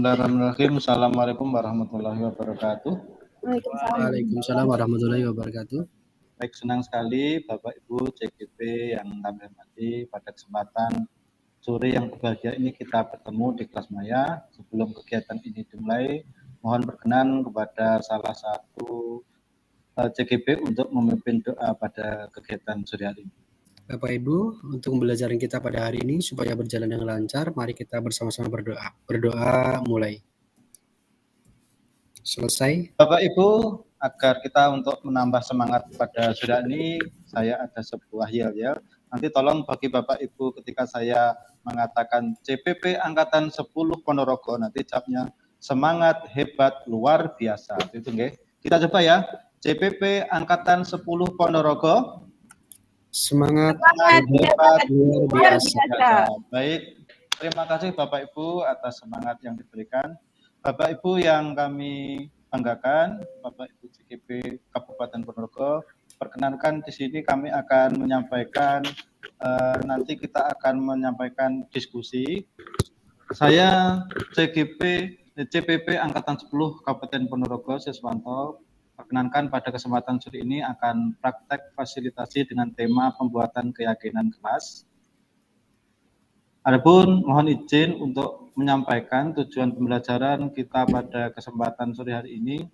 Bismillahirrahmanirrahim. Assalamualaikum warahmatullahi wabarakatuh. Waalaikumsalam warahmatullahi wabarakatuh. Baik, senang sekali Bapak Ibu CGP yang kami hormati, pada kesempatan sore yang berbahagia ini kita bertemu di kelas maya. Sebelum kegiatan ini dimulai, mohon berkenan kepada salah satu CGP untuk memimpin doa pada kegiatan sore hari ini. Bapak Ibu, untuk pembelajaran kita pada hari ini supaya berjalan dengan lancar, mari kita bersama-sama berdoa. Berdoa mulai. Selesai. Bapak Ibu, agar kita untuk menambah semangat pada sore ini, saya ada sebuah yel-yel. Nanti tolong bagi Bapak Ibu ketika saya mengatakan CPP Angkatan 10 Ponorogo, nanti jawabnya semangat, hebat, luar biasa. Itu nggih. Kita coba ya. CPP Angkatan 10 Ponorogo. Semangat, hebat, luar biasa. Baik, terima kasih Bapak Ibu atas semangat yang diberikan. Bapak Ibu yang kami banggakan, Bapak Ibu CGP Kabupaten Ponorogo, perkenankan di sini kami akan menyampaikan, nanti kita akan menyampaikan diskusi. Saya CPP Angkatan 10 Kabupaten Ponorogo, Siswanto, perkenankan pada kesempatan sore ini akan praktek fasilitasi dengan tema pembuatan keyakinan kelas. Adapun mohon izin untuk menyampaikan tujuan pembelajaran kita pada kesempatan sore hari ini,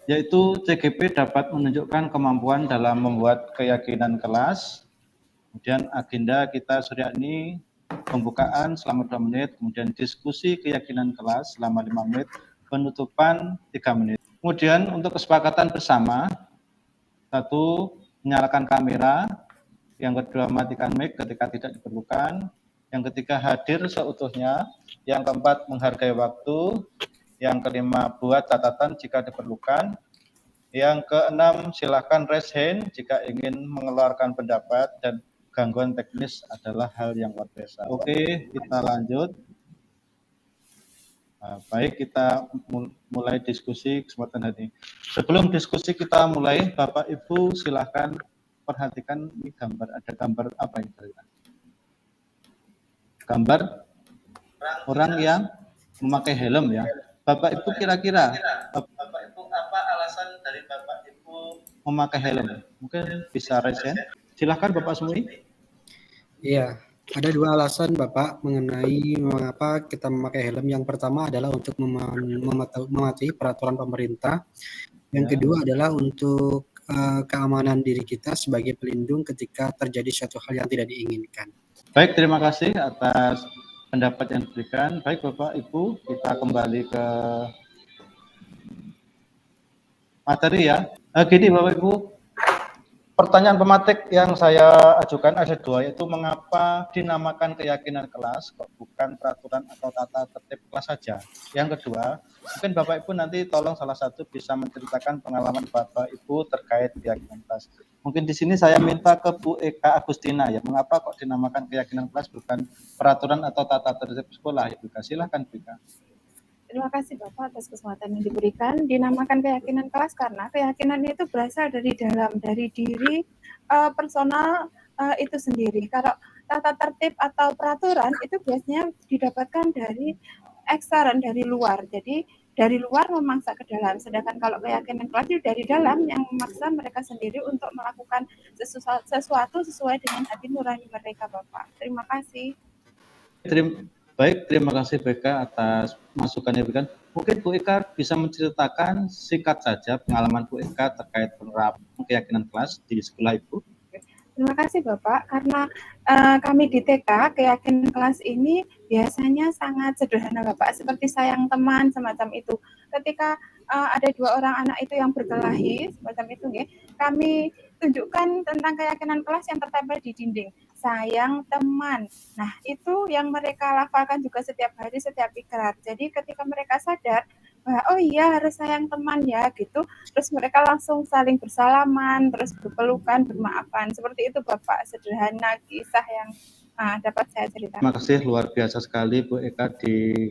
yaitu CGP dapat menunjukkan kemampuan dalam membuat keyakinan kelas. Kemudian agenda kita sore hari ini pembukaan selama 2 menit, kemudian diskusi keyakinan kelas selama 5 menit, penutupan 3 menit. Kemudian untuk kesepakatan bersama, 1, menyalakan kamera, yang kedua matikan mic ketika tidak diperlukan, yang ketiga hadir seutuhnya, yang keempat menghargai waktu, yang kelima buat catatan jika diperlukan, yang keenam silakan raise hand jika ingin mengeluarkan pendapat, dan gangguan teknis adalah hal yang luar biasa. Oke, kita lanjut. Baik, kita mulai diskusi kesempatan hari ini. Sebelum diskusi kita mulai, Bapak Ibu silakan perhatikan ini gambar. Ada gambar apa ini? Gambar orang yang memakai helm ya. Bapak Ibu kira-kira, Bapak Ibu apa alasan dari Bapak Ibu memakai helm? Mungkin bisa raise hand. Silakan Bapak semua. Iya. Ada 2 alasan Bapak mengenai mengapa kita memakai helm. Yang pertama adalah untuk mematuhi peraturan pemerintah. Yang kedua adalah untuk keamanan diri kita sebagai pelindung ketika terjadi suatu hal yang tidak diinginkan. Baik, terima kasih atas pendapat yang diberikan. Baik Bapak Ibu, kita kembali ke materi ya. Gini Bapak Ibu, pertanyaan pematik yang saya ajukan ada 2, yaitu mengapa dinamakan keyakinan kelas kok bukan peraturan atau tata tertib kelas saja. Yang kedua, mungkin Bapak Ibu nanti tolong salah satu bisa menceritakan pengalaman Bapak Ibu terkait keyakinan kelas. Mungkin di sini saya minta ke Bu Eka Agustina ya, mengapa kok dinamakan keyakinan kelas bukan peraturan atau tata tertib sekolah, Ibu Eka. Silakan Bu Eka. Terima kasih Bapak atas kesempatan yang diberikan. Dinamakan keyakinan kelas karena keyakinan itu berasal dari dalam, dari diri personal itu sendiri. Kalau tata tertib atau peraturan itu biasanya didapatkan dari ekstern, dari luar. Jadi dari luar memaksa ke dalam. Sedangkan kalau keyakinan kelas itu dari dalam yang memaksa mereka sendiri untuk melakukan sesuatu sesuai dengan hati nurani mereka, Bapak. Terima kasih. Baik, terima kasih Bu Eka atas masukan yang diberikan. Mungkin Bu Eka bisa menceritakan singkat saja pengalaman Bu Eka terkait penerapan keyakinan kelas di sekolah Ibu. Terima kasih Bapak, karena kami di TK, keyakinan kelas ini biasanya sangat sederhana Bapak, seperti sayang teman, semacam itu. Ketika ada 2 orang anak itu yang berkelahi, semacam itu, kami tunjukkan tentang keyakinan kelas yang tertempel di dinding. Sayang teman. Nah, itu yang mereka lafalkan juga setiap hari, setiap ikrar. Jadi ketika mereka sadar, oh iya harus sayang teman ya gitu, terus mereka langsung saling bersalaman, terus berpelukan, bermaafan. Seperti itu Bapak, sederhana kisah yang dapat saya ceritakan. Terima kasih, luar biasa sekali Bu Eka di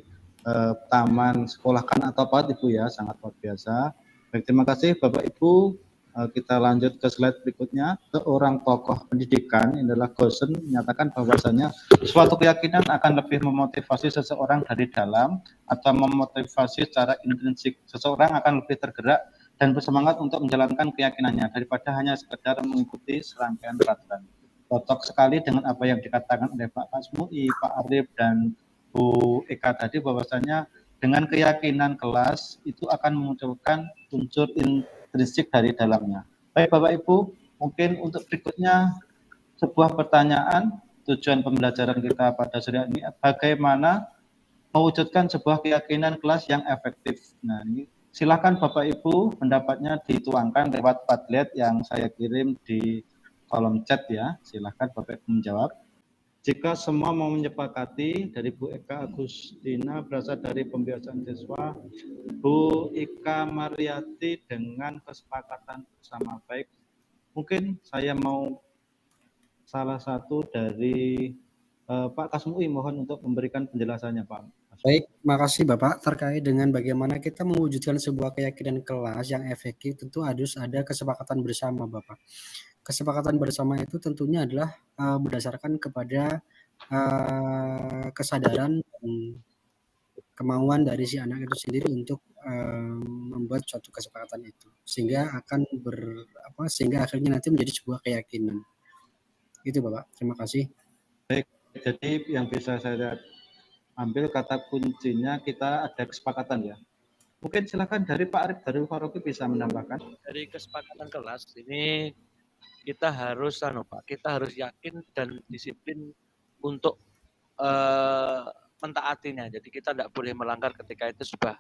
taman sekolahkan atau apa Ibu ya, sangat luar biasa. Baik, terima kasih Bapak Ibu. Kita lanjut ke slide berikutnya. Seorang tokoh pendidikan, ini adalah Gosen, menyatakan bahwasanya suatu keyakinan akan lebih memotivasi seseorang dari dalam atau memotivasi secara intrinsik. Seseorang akan lebih tergerak dan bersemangat untuk menjalankan keyakinannya daripada hanya sekedar mengikuti serangkaian peraturan. Cocok sekali dengan apa yang dikatakan oleh Pak Kasmui, Pak Arif, dan Bu Eka tadi, bahwasanya dengan keyakinan kelas itu akan memunculkan unsur intrinsik dari dalamnya. Baik Bapak Ibu, mungkin untuk berikutnya sebuah pertanyaan, tujuan pembelajaran kita pada sore ini bagaimana mewujudkan sebuah keyakinan kelas yang efektif. Nah, ini silakan Bapak Ibu pendapatnya dituangkan lewat Padlet yang saya kirim di kolom chat ya. Silakan Bapak Ibu menjawab. Jika semua mau menyepakati, dari Bu Eka Agustina berasal dari pembiasaan siswa, Bu Ika Mariati dengan kesepakatan bersama. Baik, mungkin saya mau salah satu dari Pak Kasmui, mohon untuk memberikan penjelasannya Pak. Baik, makasih Bapak. Terkait dengan bagaimana kita mewujudkan sebuah keyakinan kelas yang efektif, tentu harus ada kesepakatan bersama Bapak. Kesepakatan bersama itu tentunya adalah berdasarkan kepada kesadaran dan kemauan dari si anak itu sendiri untuk membuat suatu kesepakatan itu, sehingga sehingga akhirnya nanti menjadi sebuah keyakinan. Itu Bapak. Terima kasih. Baik, jadi yang bisa saya ambil kata kuncinya kita ada kesepakatan ya. Mungkin silakan dari Pak Arif, dari Faroki bisa menambahkan. Dari kesepakatan kelas ini kita harus Pak, kita harus yakin dan disiplin untuk mentaatinya. Jadi kita tidak boleh melanggar ketika itu sudah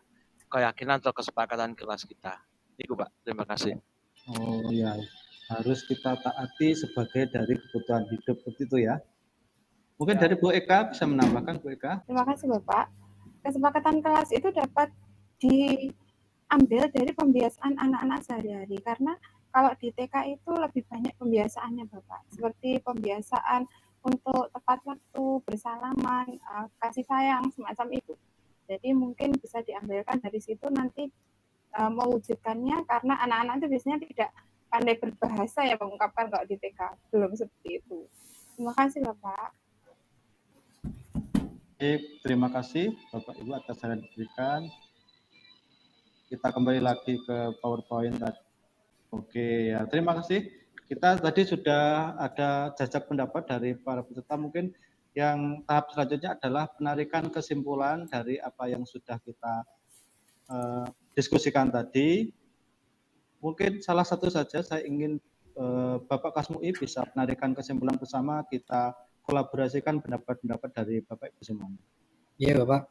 keyakinan atau kesepakatan kelas kita. Itu Pak, terima kasih. Oh ya, harus kita taati sebagai dari kebutuhan hidup seperti itu ya. Mungkin dari Bu Eka bisa menambahkan, Bu Eka. Terima kasih Bapak. Kesepakatan kelas itu dapat diambil dari pembiasaan anak-anak sehari-hari, karena kalau di TK itu lebih banyak pembiasaannya Bapak, seperti pembiasaan untuk tepat waktu, bersalaman, kasih sayang, semacam itu. Jadi mungkin bisa diambilkan dari situ nanti mewujudkannya, karena anak-anak itu biasanya tidak pandai berbahasa ya mengungkapkan kalau di TK, belum seperti itu. Terima kasih Bapak. Terima kasih Bapak Ibu atas saran diberikan. Kita kembali lagi ke PowerPoint tadi. Oke ya, terima kasih. Kita tadi sudah ada jajak pendapat dari para peserta. Mungkin yang tahap selanjutnya adalah penarikan kesimpulan dari apa yang sudah kita diskusikan tadi. Mungkin salah satu saja saya ingin Bapak Kasmui bisa penarikan kesimpulan bersama, kita kolaborasikan pendapat-pendapat dari Bapak Ibu semuanya. Iya Bapak.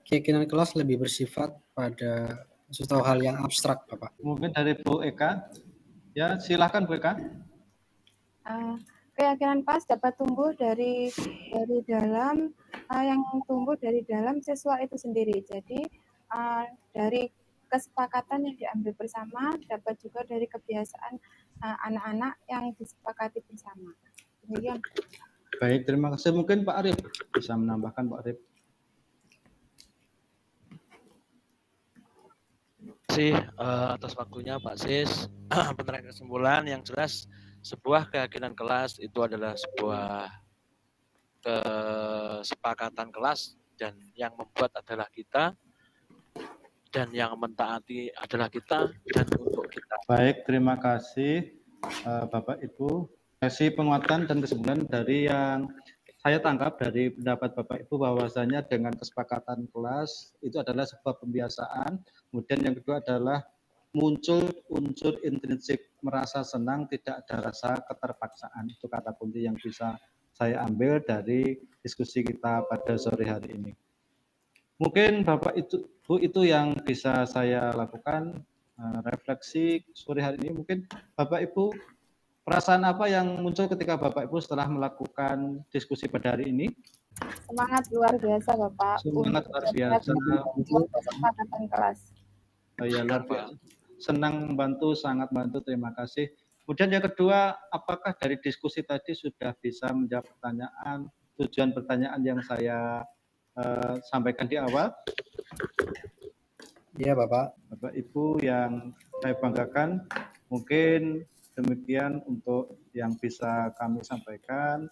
Keyakinan kelas lebih bersifat pada suatu hal yang abstrak Bapak. Mungkin dari Bu Eka. Ya, silakan Bu Eka. Keyakinan kelas dapat tumbuh dari dalam yang tumbuh dari dalam siswa itu sendiri. Jadi dari kesepakatan yang diambil bersama, dapat juga dari kebiasaan anak-anak yang disepakati bersama. Demikian. Baik, terima kasih. Mungkin Pak Arif bisa menambahkan, Pak Arif. Terima kasih atas waktunya Pak Sis. Penarikan kesimpulan yang jelas, sebuah keyakinan kelas itu adalah sebuah kesepakatan kelas, dan yang membuat adalah kita, dan yang mentaati adalah kita, dan untuk kita. Baik, terima kasih Bapak Ibu. Sesi penguatan dan kesimpulan dari yang saya tangkap dari pendapat Bapak Ibu, bahwasanya dengan kesepakatan kelas itu adalah sebuah pembiasaan. Kemudian yang kedua adalah muncul unsur intrinsik, merasa senang, tidak ada rasa keterpaksaan. Itu kata kunci yang bisa saya ambil dari diskusi kita pada sore hari ini. Mungkin Bapak Ibu itu yang bisa saya lakukan refleksi sore hari ini. Mungkin Bapak Ibu, perasaan apa yang muncul ketika Bapak Ibu setelah melakukan diskusi pada hari ini? Semangat luar biasa Bapak. Semangat luar biasa. Kesepakatan kelas. Oh ya, luar biasa. Senang membantu, sangat membantu, terima kasih. Kemudian yang kedua, apakah dari diskusi tadi sudah bisa menjawab pertanyaan, tujuan pertanyaan yang saya sampaikan di awal? Iya, Bapak. Bapak Ibu yang saya banggakan, mungkin demikian untuk yang bisa kami sampaikan.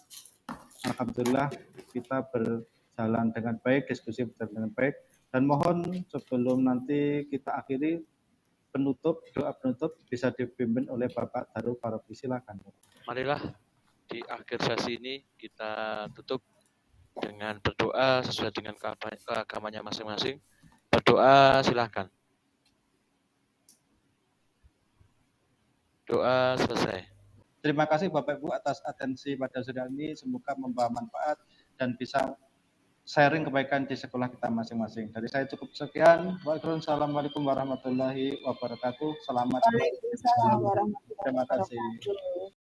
Alhamdulillah kita berjalan dengan baik, diskusi berjalan dengan baik. Dan mohon sebelum nanti kita akhiri, doa penutup bisa dipimpin oleh Bapak Daru Farabi. Silakan. Marilah di akhir sesi ini kita tutup dengan berdoa sesuai dengan keagamannya masing-masing. Berdoa silahkan. Doa selesai. Terima kasih Bapak Ibu atas atensi pada sore ini. Semoga membawa manfaat dan bisa sharing kebaikan di sekolah kita masing-masing. Dari saya cukup sekian. Wassalamualaikum warahmatullahi wabarakatuh. Selamat. Waalaikumsalam warahmatullahi Terima kasih. wabarakatuh.